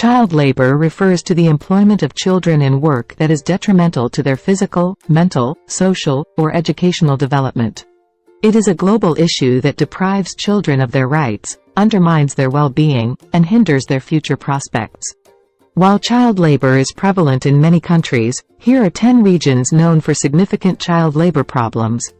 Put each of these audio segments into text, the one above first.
Child labor refers to the employment of children in work that is detrimental to their physical, mental, social, or educational development. It is a global issue that deprives children of their rights, undermines their well-being, and hinders their future prospects. While child labor is prevalent in many countries, here are 10 regions known for significant child labor problems.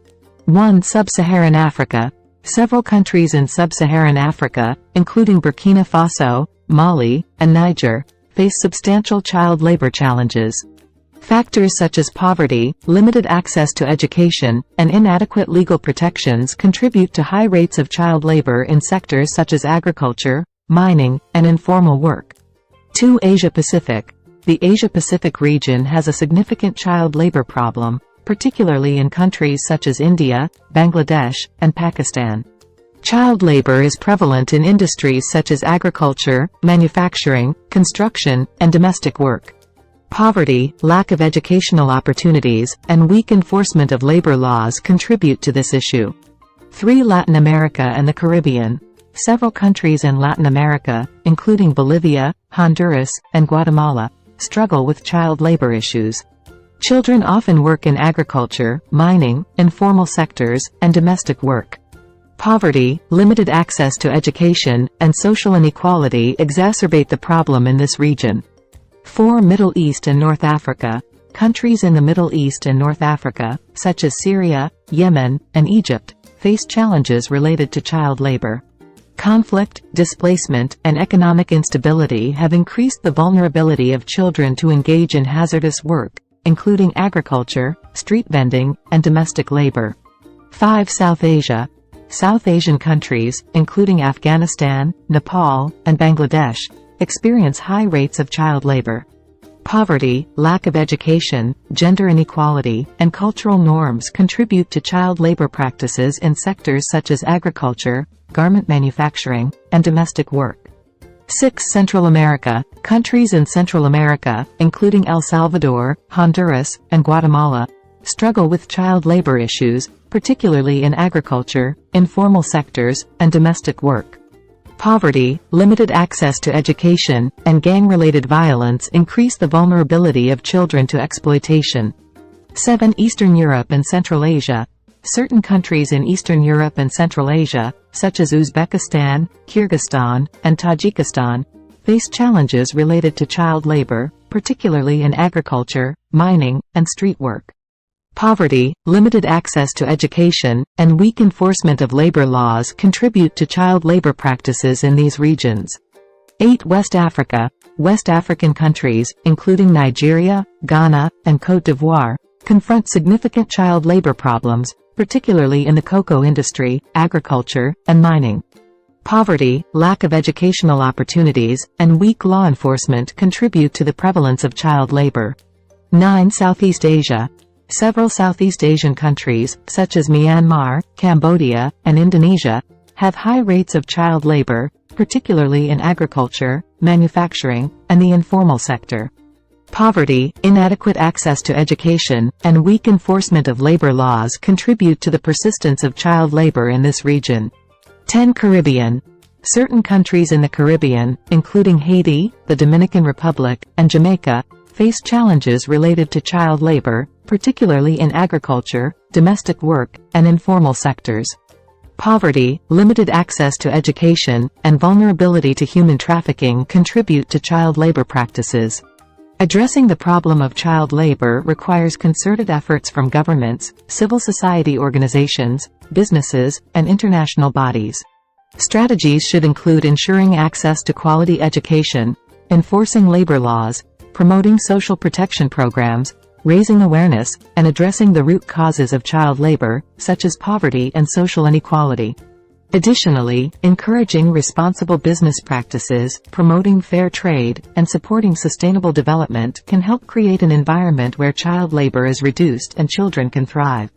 1. Sub-Saharan Africa. Several countries in sub-Saharan Africa, including Burkina Faso, Mali, and Niger, face substantial child labor challenges. Factors such as poverty, limited access to education, and inadequate legal protections contribute to high rates of child labor in sectors such as agriculture, mining, and informal work. 2. Asia-Pacific. The Asia-Pacific region has a significant child labor problem, particularly in countries such as India, Bangladesh, and Pakistan. Child labor is prevalent in industries such as agriculture, manufacturing, construction, and domestic work. Poverty, lack of educational opportunities, and weak enforcement of labor laws contribute to this issue. 3. Latin America and the Caribbean. Several countries in Latin America, including Bolivia, Honduras, and Guatemala, struggle with child labor issues. Children often work in agriculture, mining, informal sectors, and domestic work. Poverty, limited access to education, and social inequality exacerbate the problem in this region. 4. Middle East and North Africa. Countries in the Middle East and North Africa, such as Syria, Yemen, and Egypt, face challenges related to child labor. Conflict, displacement, and economic instability have increased the vulnerability of children to engage in hazardous work, including agriculture, street vending, and domestic labor. 5. South Asia. South Asian countries, including Afghanistan, Nepal, and Bangladesh, experience high rates of child labor. Poverty, lack of education, gender inequality, and cultural norms contribute to child labor practices in sectors such as agriculture, garment manufacturing, and domestic work. 6. Central America. Countries in Central America, including El Salvador, Honduras, and Guatemala, struggle with child labor issues, particularly in agriculture, informal sectors, and domestic work. Poverty, limited access to education, and gang-related violence increase the vulnerability of children to exploitation. 7. Eastern Europe and Central Asia. Certain countries in Eastern Europe and Central Asia, such as Uzbekistan, Kyrgyzstan, and Tajikistan, face challenges related to child labor, particularly in agriculture, mining, and street work. Poverty, limited access to education, and weak enforcement of labor laws contribute to child labor practices in these regions. 8. West Africa. West African countries, including Nigeria, Ghana, and Côte d'Ivoire, confront significant child labor problems, particularly in the cocoa industry, agriculture, and mining. Poverty, lack of educational opportunities, and weak law enforcement contribute to the prevalence of child labor. 9. Southeast Asia. Several Southeast Asian countries, such as Myanmar, Cambodia, and Indonesia, have high rates of child labor, particularly in agriculture, manufacturing, and the informal sector. Poverty, inadequate access to education, and weak enforcement of labor laws contribute to the persistence of child labor in this region. 10. Caribbean. Certain countries in the Caribbean, including Haiti, the Dominican Republic, and Jamaica, face challenges related to child labor, particularly in agriculture, domestic work, and informal sectors. Poverty, limited access to education, and vulnerability to human trafficking contribute to child labor practices. Addressing the problem of child labor requires concerted efforts from governments, civil society organizations, businesses, and international bodies. Strategies should include ensuring access to quality education, enforcing labor laws, promoting social protection programs, raising awareness, and addressing the root causes of child labor, such as poverty and social inequality. Additionally, encouraging responsible business practices, promoting fair trade, and supporting sustainable development can help create an environment where child labor is reduced and children can thrive.